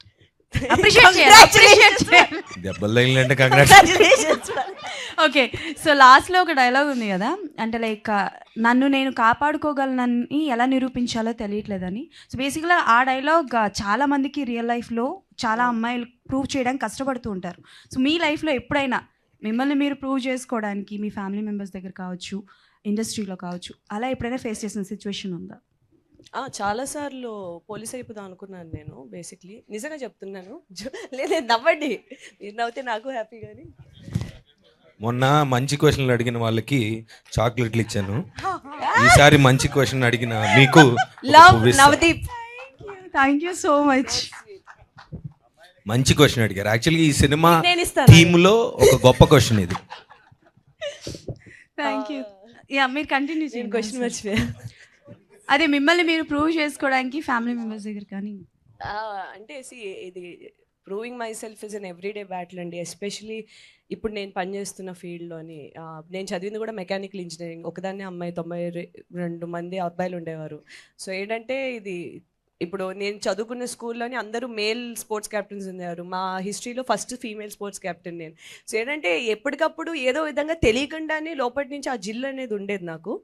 అప్రిషియేట్ చేయాలి. దెబ్బలు తగిలిందంటే కంగ్రాట్స్. ఓకే, సో లాస్ట్లో ఒక డైలాగ్ ఉంది కదా, అంటే లైక్ నన్ను నేను కాపాడుకోగలనని ఎలా నిరూపించాలో తెలియట్లేదని. సో బేసిక్గా ఆ డైలాగ్ చాలా మందికి రియల్ లైఫ్లో చాలా అమ్మాయిలు ప్రూవ్ చేయడానికి కష్టపడుతూ ఉంటారు. సో మీ లైఫ్లో ఎప్పుడైనా మిమ్మల్ని మీరు ప్రూవ్ చేసుకోవడానికి మీ ఫ్యామిలీ మెంబర్స్ దగ్గర కావచ్చు, ఇండస్ట్రీలో కావచ్చు, అలా ఎప్పుడైనా ఫేస్ చేసిన సిచ్యువేషన్ ఉందా? చాలాసార్లు పోలీస్ అయిపోదాం అనుకున్నాను నేను బేసిక్లీ, నిజంగా చెప్తున్నాను. లేదు నవ్వండి, మీరు నవ్వుతే నాకు హ్యాపీ. కానీ మొన్న మంచి క్వశ్చన్లు అడిగిన వాళ్ళకి చాక్లెట్లు ఇచ్చాను. ఈసారి మంచి క్వశ్చన్ అడిగిన మీకు love Navdeep. Thank you so much. మంచి క్వశ్చన్ అడిగారు. యాక్చువల్గా ఈ సినిమా నేను ఇస్తాను. థీమ్లో ఒక గొప్ప క్వశ్చన్ ఇది. Thank you. యా, మీరు కంటిన్యూ చేయండి. క్వశ్చన్ మర్చిపోయా. అదే మిమ్మల్ని మీరు ప్రూవ్ చేసుకోవడానికి ఫ్యామిలీ మెంబర్స్ దగ్గర కానీ. అంటే ఇది proving my self is an everyday battle అండి. ఎస్పెషలీ ఇప్పుడు నేను పనిచేస్తున్న ఫీల్డ్లోని, నేను చదివింది కూడా మెకానికల్ ఇంజనీరింగ్. ఒకదాన్ని అమ్మాయి, 92 మంది అబ్బాయిలు ఉండేవారు. సో ఏంటంటే ఇది ఇప్పుడు నేను చదువుకున్న స్కూల్లోని అందరూ మేల్ స్పోర్ట్స్ క్యాప్టెన్స్ ఉన్నారు. మా హిస్టరీలో ఫస్ట్ ఫీమేల్ స్పోర్ట్స్ క్యాప్టెన్ నేను. సో ఏంటంటే ఎప్పటికప్పుడు ఏదో విధంగా తెలియకుండానే లోపటి నుంచి ఆ జిల్ అనేది ఉండేది నాకు.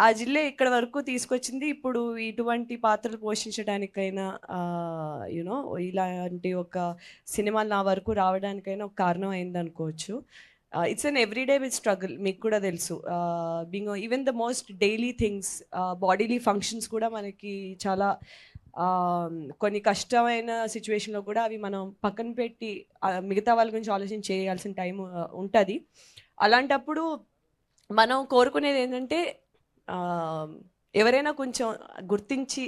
ఆ జిల్లే ఇక్కడ వరకు తీసుకొచ్చింది. ఇప్పుడు ఇటువంటి పాత్రలు పోషించడానికైనా, యూనో ఇలాంటి ఒక సినిమాలు నా వరకు రావడానికైనా ఒక కారణం అయింది అనుకోవచ్చు. It's an everyday with struggle. మీకు కూడా తెలుసు, being even the most daily things, bodily functions కూడా మనకి చాలా కొన్ని కష్టమైన సిచ్యువేషన్లో కూడా అవి మనం పక్కన పెట్టి మిగతా వాళ్ళ గురించి ఆలోచన చేయాల్సిన టైం ఉంటుంది. అలాంటప్పుడు మనం కోరుకునేది ఏంటంటే, ఎవరైనా కొంచెం గుర్తించి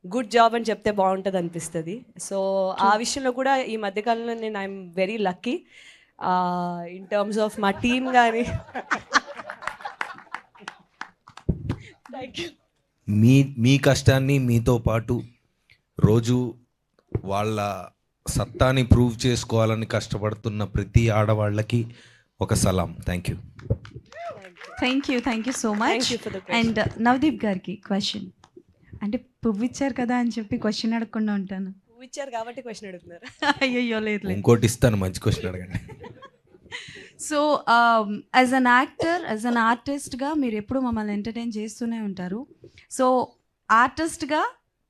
గుడ్ జాబ్ అని చెప్తే బాగుంటుంది అనిపిస్తుంది. సో ఆ విషయంలో కూడా ఈ మధ్యకాలంలో నేను I'm very lucky in terms of మా టీమ్ కానీ. Thank you. మీ కష్టాన్ని మీతో పాటు రోజు వాళ్ళ సత్తాని ప్రూవ్ చేసుకోవాలని కష్టపడుతున్న ప్రతి ఆడవాళ్ళకి ఒక సలాం. Thank you. Thank you so much. Thank you for the question. And Navdeep గారికి క్వశ్చన్. అంటే పువ్వు ఇచ్చారు కదా అని చెప్పి క్వశ్చన్ అడగకుండా ఉంటాను. ఇచ్చారు కాబట్టి క్వశ్చన్ అడుగుతున్నారు. అయ్యో లేదు. ఇంకోటి ఇస్తాను, మంచి క్వశ్చన్ అడగండి. So as an actor, as an ఆర్టిస్ట్గా మీరు ఎప్పుడు మమ్మల్ని ఎంటర్టైన్ చేస్తూనే ఉంటారు. సో ఆర్టిస్ట్గా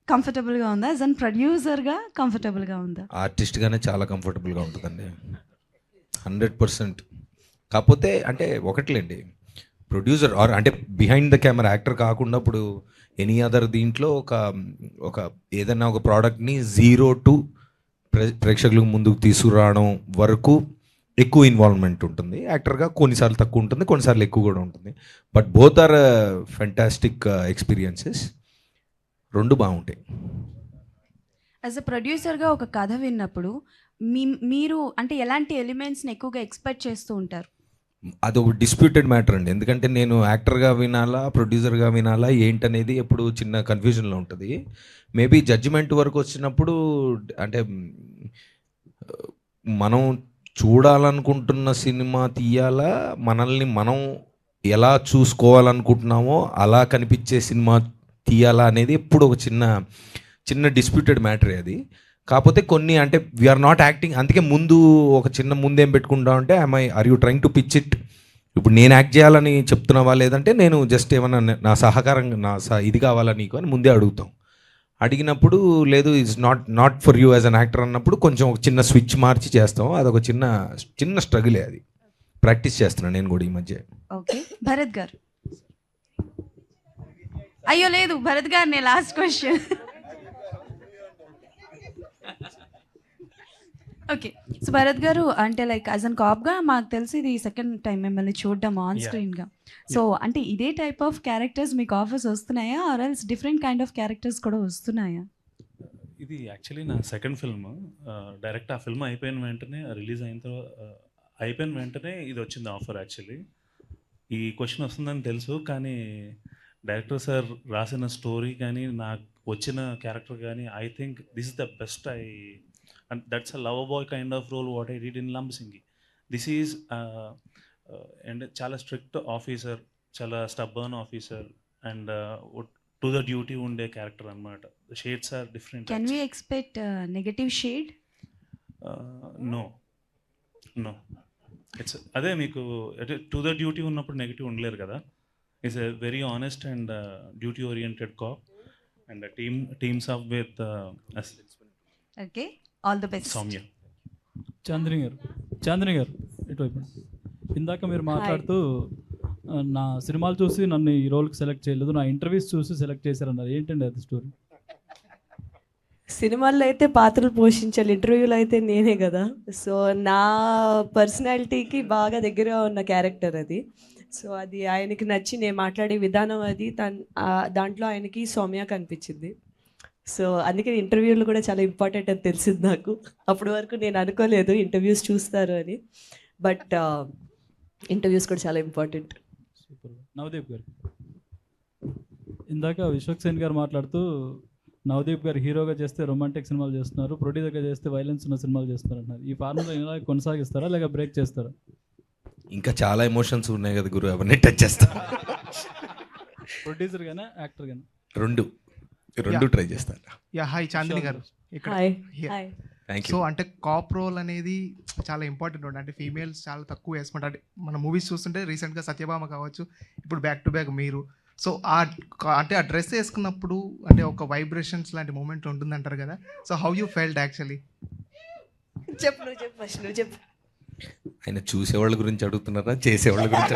కంఫర్టబుల్గా ఉందా, యాజ్ అన్ ప్రొడ్యూసర్గా కంఫర్టబుల్గా ఉందా? ఆర్టిస్ట్గానే చాలా కంఫర్టబుల్గా ఉంటుందండి, 100%. కాకపోతే అంటే ఒకట్లేండి, ప్రొడ్యూసర్ ఆర్ అంటే బిహైండ్ ద కెమెరా యాక్టర్ కాకుండా ఇప్పుడు ఎనీ అదర్ దీంట్లో ఒక ఏదైనా ఒక ప్రోడక్ట్ని 0 to ప్రేక్షకులకు ముందుకు తీసుకురావడం వరకు ఎక్కువ ఇన్వాల్వ్మెంట్ ఉంటుంది. యాక్టర్గా కొన్నిసార్లు తక్కువ ఉంటుంది, కొన్నిసార్లు ఎక్కువ కూడా ఉంటుంది. But both are fantastic experiences. రెండు బాగుంటాయి. యాజ్ అ ప్రొడ్యూసర్గా ఒక కథ విన్నప్పుడు మీరు అంటే ఎలాంటి ఎలిమెంట్స్ని ఎక్కువగా ఎక్స్పెక్ట్ చేస్తూ ఉంటారు? అదొక డిస్ప్యూటెడ్ మ్యాటర్ అండి. ఎందుకంటే నేను యాక్టర్గా వినాలా, ప్రొడ్యూసర్గా వినాలా ఏంటనేది ఎప్పుడు చిన్న కన్ఫ్యూజన్లో ఉంటుంది. మేబీ జడ్జిమెంట్ వరకు వచ్చినప్పుడు అంటే మనం చూడాలనుకుంటున్న సినిమా తీయాలా, మనల్ని మనం ఎలా చూసుకోవాలనుకుంటున్నామో అలా కనిపించే సినిమా తీయాలా అనేది ఎప్పుడు ఒక చిన్న డిస్ప్యూటెడ్ మ్యాటరే అది. కాకపోతే కొన్ని అంటే వీఆర్ నాట్ యాక్టింగ్, అందుకే ముందు ఒక చిన్న ముందేం పెట్టుకుంటా అంటే are you trying to pitch it, ఇప్పుడు నేను యాక్ట్ చేయాలని చెప్తున్నావా లేదంటే నేను జస్ట్ ఏమన్నా నా సహకారం ఇది కావాలా నీకు అని ముందే అడుగుతాం. అడిగినప్పుడు లేదు it's not for you as an actor అన్నప్పుడు కొంచెం ఒక చిన్న స్విచ్ మార్చి చేస్తాం. అదొక చిన్న స్ట్రగులే, అది ప్రాక్టీస్ చేస్తున్నాను నేను కూడా ఈ మధ్య. ఓకే, భరత్ గారు. అయ్యో లేదు, భరత్ గారు నేను last question. Okay, so Bharat గారు అంటే లైక్ యాజ్ అన్ కాప్గా మాకు తెలిసి ఇది సెకండ్ టైం మిమ్మల్ని చూడడం ఆన్ స్క్రీన్గా. సో అంటే ఇదే టైప్ ఆఫ్ క్యారెక్టర్స్ మీకు ఆఫర్స్ వస్తున్నాయా, or else different kind of characters కూడా వస్తున్నాయా? ఇది యాక్చువల్లీ నా సెకండ్ ఫిల్మ్. డైరెక్ట్ ఆ ఫిల్మ్ అయిపోయిన వెంటనే రిలీజ్ అయిపోయిన వెంటనే ఇది వచ్చింది ఆఫర్. యాక్చువల్లీ ఈ క్వశ్చన్ వస్తుందని తెలుసు, కానీ డైరెక్టర్ సార్ రాసిన స్టోరీ కానీ నాకు వచ్చిన క్యారెక్టర్ కానీ I think this is the best. And that's a lover boy kind of role what I did in Lambasingi. This is and chala strict officer, chala stubborn officer, and to the duty unde character anamata. The shades are different. Can we expect negative shade? No. It's ade meeku to the duty unnappudu negative undaleru kada. Is a very honest and duty oriented cop, and the teams up with us. Okay, all the best. Soumya. Chandni గారు ఇటువైపు. ఇందాక మీరు మాట్లాడుతూ నా సినిమాలు చూసి నన్ను ఈ రోల్కి సెలెక్ట్ చేయలేదు, నా ఇంటర్వ్యూస్ చూసి సెలెక్ట్ చేశారన్నారు. ఏంటండి అది స్టోరీ? సినిమాల్లో అయితే పాత్రలు పోషించాలి, ఇంటర్వ్యూలో అయితే నేనే కదా. సో నా పర్సనాలిటీకి బాగా దగ్గరగా ఉన్న క్యారెక్టర్ అది. సో అది ఆయనకి నచ్చి నేను మాట్లాడే విధానం అది దాంట్లో ఆయనకి సౌమ్య కనిపించింది. సో అందుకే ఇంటర్వ్యూలు కూడా చాలా ఇంపార్టెంట్ అని తెలిసింది నాకు. అప్పటి వరకు నేను అనుకోలేదు ఇంటర్వ్యూస్ చూస్తారు అని, బట్ ఇంటర్వ్యూస్ కూడా చాలా ఇంపార్టెంట్. సూపర్. నవదీప్ గారు, ఇందాక విశ్వక్సేన్ గారు మాట్లాడుతూ నవదీప్ గారు హీరోగా చేస్తే రొమాంటిక్ సినిమాలు చేస్తున్నారు, ప్రొడ్యూసర్గా చేస్తే వైలెన్స్ ఉన్న సినిమాలు చేస్తున్నారు అన్నారు. ఈ ఫార్ములా ఇలా కొనసాగిస్తారా లేక బ్రేక్ చేస్తారా? ఇంకా చాలా ఎమోషన్స్ ఉన్నాయి కదా గురు, అవన్నీ టచ్ చేస్తా. ప్రొడ్యూసర్ గానా యాక్టర్ గానా? రెండు ట్రై చేస్తాను. హాయ్ చాందిని గారు ఇక్కడ. Thank so you. అంటే కాప్ రోల్ అనేది చాలా ఇంపార్టెంట్ ఉంటుంది. అంటే ఫీమేల్స్ చాలా తక్కువ వేసుకుంటారు. అంటే మన మూవీస్ చూస్తుంటే రీసెంట్గా సత్యభామ కావచ్చు, ఇప్పుడు బ్యాక్ టు బ్యాక్ మీరు. సో అంటే ఆ డ్రెస్ వేసుకున్నప్పుడు అంటే ఒక వైబ్రేషన్స్ లాంటి మూమెంట్ ఉంటుందంటారు కదా. So how you felt actually? చెప్పు. ఆయన చూసేవాళ్ళ గురించి అడుగుతున్నారా, చేసేవాళ్ళ గురించి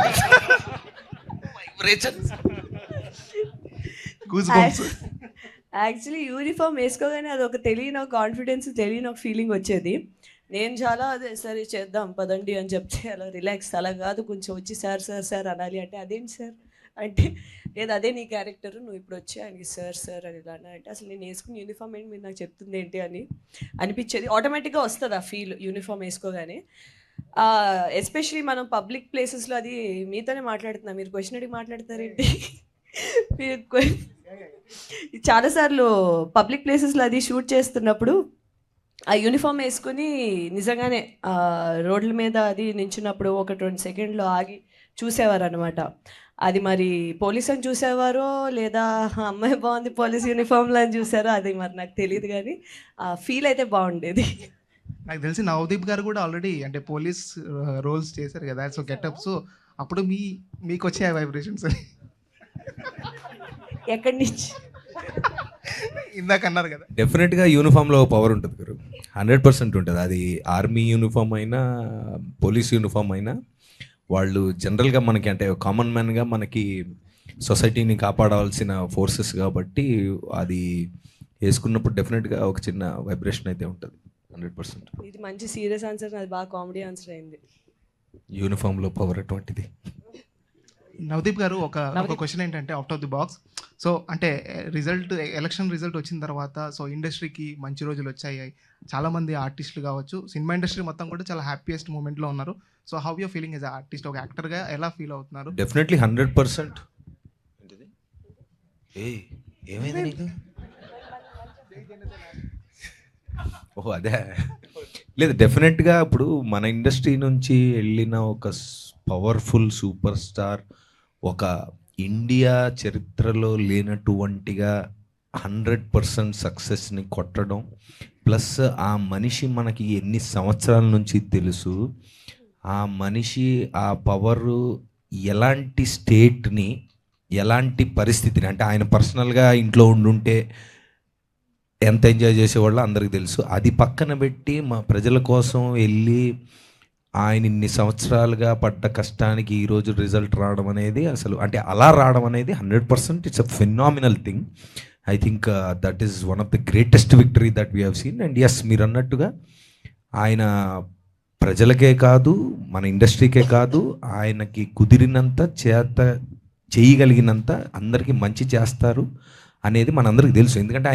యాక్చువల్లీ యూనిఫామ్ వేసుకోగానే అది ఒక తెలియని కాన్ఫిడెన్స్, తెలియని ఒక ఫీలింగ్ వచ్చేది. నేను చాలా అదే సరే చేద్దాం పదండి అని చెప్తే అలా రిలాక్స్, అలా కాదు కొంచెం వచ్చి సార్ సార్ సార్ అనాలి అంటే అదేంటి సార్ అంటే లేదు అదే నీ క్యారెక్టర్, నువ్వు ఇప్పుడు వచ్చి ఆయనకి సార్ సార్ అని ఇలా అంటే అసలు నేను వేసుకుని యూనిఫామ్ ఏంటి మీరు నాకు చెప్తుంది ఏంటి అని అనిపించేది. ఆటోమేటిక్గా వస్తుంది ఆ ఫీల్ యూనిఫామ్ వేసుకోగానే. ఎస్పెషలీ మనం పబ్లిక్ ప్లేసెస్లో, అది మీతోనే మాట్లాడుతున్నా, మీరు క్వశ్చన్ అడిగి మాట్లాడతారేంటి? మీరు చాలాసార్లు పబ్లిక్ ప్లేసెస్లో అది షూట్ చేస్తున్నప్పుడు ఆ యూనిఫామ్ వేసుకుని నిజంగానే రోడ్ల మీద అది నించున్నప్పుడు ఒక 20 సెకండ్లు ఆగి చూసేవారు అనమాట. అది మరి పోలీస్ అని చూసేవారో లేదా అమ్మాయి బాగుంది పోలీస్ యూనిఫామ్లో అని చూసారో అది మరి నాకు తెలియదు, కానీ ఆ ఫీల్ అయితే బాగుండేది. నాకు తెలిసి నవదీప్ గారు కూడా ఆల్రెడీ అంటే పోలీస్ రోల్స్ చేశారు కదా. సో గెటప్, సో అప్పుడు మీకు వచ్చే వైబ్రేషన్స్ ఎక్కడి నుంచి ఇందాక అన్నారు కదా. డెఫినెట్గా యూనిఫామ్లో పవర్ ఉంటుంది గురు, 100% ఉంటుంది. అది ఆర్మీ యూనిఫామ్ అయినా పోలీస్ యూనిఫామ్ అయినా వాళ్ళు జనరల్గా మనకి అంటే కామన్ మ్యాన్గా మనకి సొసైటీని కాపాడాల్సిన ఫోర్సెస్ కాబట్టి అది వేసుకున్నప్పుడు డెఫినెట్గా ఒక చిన్న వైబ్రేషన్ అయితే ఉంటుంది 100%. ఇది మంచి సీరియస్ ఆన్సర్, అది బాగా కామెడీ ఆన్సర్ అయింది. యూనిఫామ్లో పవర్ అటువంటిది. నవదీప్ గారు ఒక క్వశ్చన్ ఏంటంటే out of the box. So అంటే ఎలక్షన్ రిజల్ట్ వచ్చిన తర్వాత సో ఇండస్ట్రీకి మంచి రోజులు వచ్చాయి, చాలామంది ఆర్టిస్టులు కావచ్చు, సినిమా ఇండస్ట్రీ మొత్తం కూడా చాలా హ్యాపీయెస్ట్ మూమెంట్లో ఉన్నారు. So how your feeling as artist, ఒక యాక్టర్గా ఎలా ఫీల్ అవుతున్నారు? డెఫినెట్లీ 100%. ఏమైంది నీకు? ఓహో అదే లేదు, డెఫినెట్గా ఇప్పుడు మన ఇండస్ట్రీ నుంచి వెళ్ళిన ఒక పవర్ఫుల్ సూపర్ స్టార్ ఒక ఇండియా చరిత్రలో లేనటువంటిగా 100% సక్సెస్ని కొట్టడం, ప్లస్ ఆ మనిషి మనకి ఎన్ని సంవత్సరాల నుంచి తెలుసు, ఆ మనిషి ఆ పవరు ఎలాంటి స్టేట్ని ఎలాంటి పరిస్థితిని, అంటే ఆయన పర్సనల్గా ఇంట్లో ఉండుంటే ఎంత ఎంజాయ్ చేసేవాళ్ళో అందరికీ తెలుసు. అది పక్కన పెట్టి మా ప్రజల కోసం వెళ్ళి ఆయన ఇన్ని సంవత్సరాలుగా పడ్డ కష్టానికి ఈరోజు రిజల్ట్ రావడం అనేది అసలు, అంటే అలా రావడం అనేది 100% it's a phenomenal thing. I think that is one of the greatest victory that we have seen. And yes, మీరు అన్నట్టుగా ఆయన ప్రజలకే కాదు, మన ఇండస్ట్రీకే కాదు, ఆయనకి కుదిరినంత చేయగలిగినంత అందరికీ మంచి చేస్తారు అనేది మనందరికీ తెలుసు. ఎందుకంటే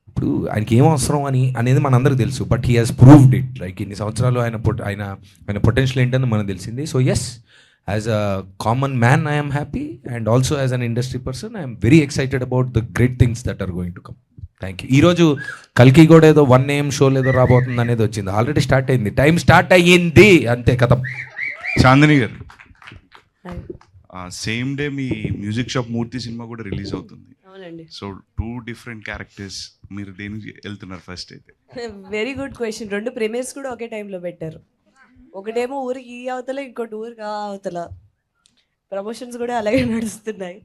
ఇప్పుడు ఆయనకి ఏం అవసరం అనేది మనందరికీ తెలుసు. But he has proved it. Like ఇన్ని సంవత్సరాలు ఆయన పొటెన్షియల్ ఏంటని మనకు తెలిసింది. So yes, as a common man I'm happy, and also as an industry person I'm very excited about the great things that are going to come. Thank you. ఈరోజు కల్కి కూడా ఏదో 1 AM షో ఏదో రాబోతుంది అనేది వచ్చింది. ఆల్రెడీ స్టార్ట్ అయింది, time start అయ్యింది, అంతే కథం. చాందిని గారు, సేమ్ డే మీ మ్యూజిక్ షాప్ మూర్తి సినిమా కూడా రిలీజ్ అవుతుంది. సో 2 different క్యారెక్టర్స్, మీరు దేనికి వెళ్తున్నారు ఫస్ట్ అయితే? Very good question. 2 ప్రీమియర్స్ కూడా ఒకే టైంలో పెట్టారు. ఒకటేమో ఊరికి ఈ అవతల, ఇంకోటి ఊరికి ఆ అవతల. ప్రమోషన్స్ కూడా అలాగే నడుస్తున్నాయి.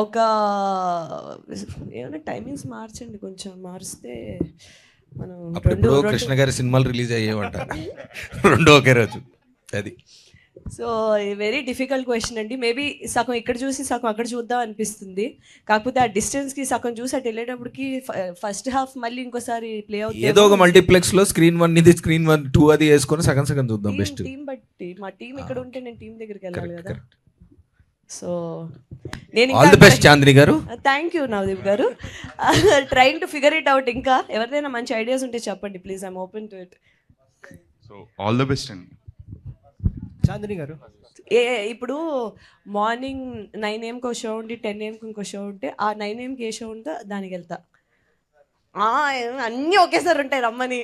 ఒక ఏమైనా టైమింగ్స్ మార్చండి, కొంచెం మారిస్తే మనం అప్పుడు కృష్ణ గారి సినిమాలు రిలీజ్ అయ్యేవంట 2 ఒకే రోజు. అది సో వెరీ డిఫికల్ట్ క్వశ్చన్ అండి. మేబీ సగం ఇక్కడ చూసి సగం అక్కడ చూద్దాం అనిపిస్తుంది. కాకపోతే ఆ డిస్టెన్స్కి సగం చూసి అటు వెళ్ళేటప్పటికి ఫస్ట్ హాఫ్ మళ్ళీ ఇంకోసారి ప్లే అవుతుంది. ఏదో ఒక మల్టీప్లెక్స్లో స్క్రీన్ 1 ఇది, స్క్రీన్ 2 అది వేసుకొని సగం చూద్దాం. బెస్ట్ టీం బట్టి, మా టీం ఇక్కడ ఉంటే నేను టీం దగ్గరికి వెళ్ళాలి కదా. సో నేను ఆల్ ది బెస్ట్ చాందిని గారు. థ్యాంక్ యూ నవదీప్ గారు. Trying to figure it out. ఇంకా ఎవరిదైనా మంచి ఐడియాస్ ఉంటే చెప్పండి please, I'm open to it. So all the best అండి. చాందిని గారు, ఇప్పుడు మార్నింగ్ 9 AM ఒక షో ఉండి 10 AM ఇంకో షో ఉంటే ఆ 9 AM ఏ షో ఉందో దానికి వెళ్తా. అన్నీ ఒకేసారి ఉంటాయి రమ్మని.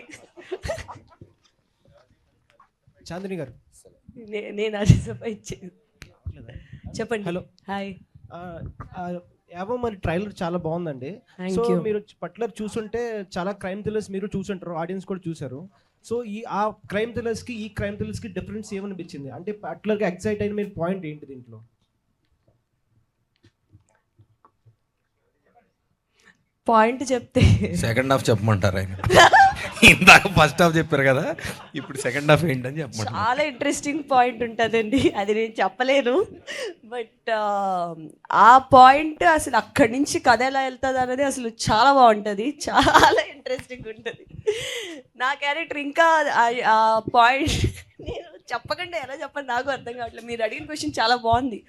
చాందిని గారు, నేను అది ఇచ్చేది. చెప్పండి. Hello, hi. యావో మరి ట్రైలర్ చాలా బాగుందండి. సో మీరు పర్టికులర్ చూసుంటే చాలా క్రైమ్ థ్రిల్లర్స్ మీరు చూసుంటారు, ఆడియన్స్ కూడా చూసారు. సో ఆ క్రైమ్ థ్రిల్లర్స్కి ఈ క్రైమ్ థ్రిల్లర్స్కి డిఫరెన్స్ ఏమనిపించింది? అంటే పర్టికులర్గా ఎక్సైట్ అయిన మీరు పాయింట్ ఏంటి దీంట్లో? పాయింట్ చెప్తే సెకండ్ హాఫ్ చెప్పమంటారు ఆయన. ఇందాక ఫస్ట్ హాఫ్ చెప్పారు కదా, ఇప్పుడు సెకండ్ హాఫ్ ఏంటని చెప్పమంటారు. చాలా ఇంట్రెస్టింగ్ పాయింట్ ఉంటుందండి, అది నేను చెప్పలేను. బట్ ఆ పాయింట్ అసలు అక్కడి నుంచి కథ ఎలా వెళ్తుంది అనేది అసలు చాలా బాగుంటుంది, చాలా ఇంట్రెస్టింగ్ ఉంటుంది. నా క్యారెక్టర్ ఇంకా ఆ పాయింట్ నేను చెప్పకుండా ఎలా చెప్పండి నాకు అర్థం కావట్లేదు. మీరు అడిగిన క్వశ్చన్ చాలా బాగుంది.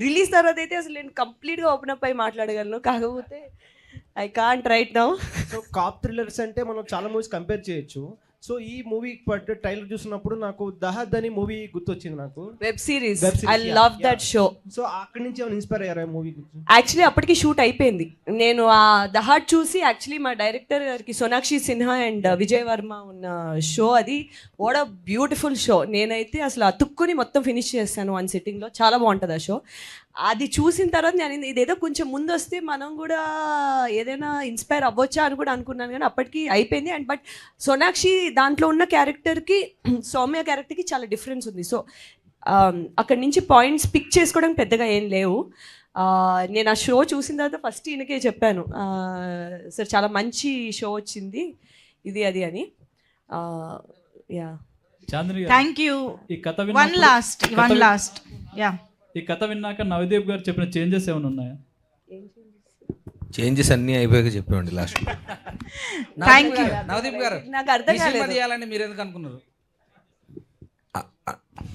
రిలీజ్ తర్వాత అయితే అసలు నేను కంప్లీట్గా ఓపెన్ అప్ అయి మాట్లాడగలను, కాకపోతే I can't write now. So cop thrillers అంటే మనం చాలా మూవీస్ కంపేర్ చేయొచ్చు. సో ఈ మూవీ ట్రైలర్ చూసినప్పుడు నాకు దహద్ అని మూవీ గుర్తొచ్చింది. నాకు web series, I love that show. So అక్కడి నుంచి ఏమైనా ఇన్స్పైర్ అయ్యారా మూవీ గురించి? యాక్చువల్లీ అప్పటికి షూట్ అయిపోయింది. నేను ఆ దహద్ చూసి యాక్చువల్లీ మా డైరెక్టర్ గారికి సోనాక్షి సిన్హా అండ్ విజయ్ వర్మ ఉన్న షో అది. What a beautiful show. నేనైతే అసలు అతుక్కుని మొత్తం ఫినిష్ చేశాను 1 సిట్టింగ్లో. చాలా బాగుంటుంది ఆ షో. అది చూసిన తర్వాత నేను ఇదేదో కొంచెం ముందు వస్తే మనం కూడా ఏదైనా ఇన్స్పైర్ అవ్వచ్చా అని కూడా అనుకున్నాను, కానీ అప్పటికి అయిపోయింది. అండ్ బట్ సోనాక్షి దాంట్లో ఉన్న క్యారెక్టర్కి సౌమ్య క్యారెక్టర్కి చాలా డిఫరెన్స్ ఉంది. సో అక్కడి నుంచి పాయింట్స్ పిక్ చేసుకోవడానికి పెద్దగా ఏం లేవు. నేను ఆ షో చూసిన తర్వాత ఫస్ట్ ఈయనకే చెప్పాను, సార్ చాలా మంచి షో వచ్చింది ఇది అది అని. Yeah, thank you. ఈ కథ వన్ లాస్ట్ యా, ఈ కథ విన్నాక నవదీప్ గారు చెప్పిన చేంజెస్ ఏమైనా ఉన్నాయా? చేంజెస్ అన్నీ అయిపోయాక చెప్పేవండి last. Thank you. Navdeep garu, నాకు అర్థం కాలేదు చేయాలని మీరు ఎందుకు అనుకున్నారు?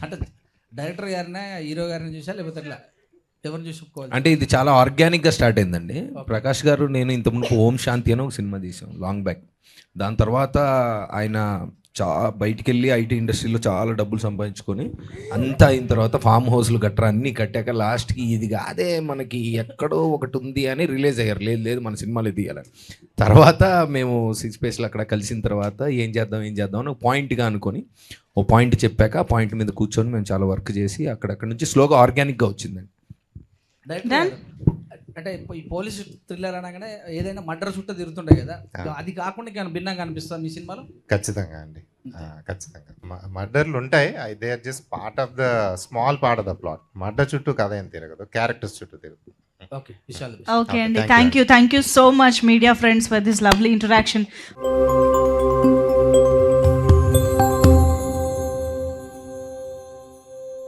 అంటే డైరెక్టర్ గారినే హీరో గారిని చూసా లేకపోతే ఎట్లా? ఎవరిని చూసి ఒప్పుకోవాలి? అంటే ఇది చాలా ఆర్గానిక్గా స్టార్ట్ అయిందండి. ప్రకాష్ గారు నేను ఇంతకుముందు ఓం శాంతి అని ఒక సినిమా తీసాం లాంగ్ బ్యాక్. దాని తర్వాత ఆయన బయటికి వెళ్ళి ఐటీ ఇండస్ట్రీలో చాలా డబ్బులు సంపాదించుకొని అంతా అయిన తర్వాత ఫామ్ హౌస్లు గట్రా అన్నీ కట్టాక లాస్ట్కి ఇది కాదే మనకి ఎక్కడో ఒకటి ఉంది అని రిలీజ్ అయ్యారు. లేదు లేదు మన సినిమాలు తీయాలని. తర్వాత మేము సిక్స్ స్పేస్లో అక్కడ కలిసిన తర్వాత ఏం చేద్దాం అని ఒక పాయింట్గా అనుకొని ఓ పాయింట్ చెప్పాక ఆ పాయింట్ మీద కూర్చొని మేము చాలా వర్క్ చేసి అక్కడక్కడ నుంచి స్లోగా ఆర్గానిక్గా వచ్చిందండి. డైరెక్టర్ గారు, అంటే ఈ పోలీస్ థ్రిల్లర్ అనగానే ఏదైనా మర్డర్ చుట్టూ తిరుగుతుండే కదా, అది కాకుండా ఇంకా భిన్నంగా అనిపిస్తుంది మీ సినిమాలో? ఖచ్చితంగా అండి, ఖచ్చితంగా మర్డర్లు ఉంటాయి. They are just part of the small part of the plot. Murder చుట్టూ కథ ఏం తిరగదు, క్యారెక్టర్స్ చుట్టూ తిరుగుతుంది. ఓకే అండి, thank you so much media friends for this lovely interaction.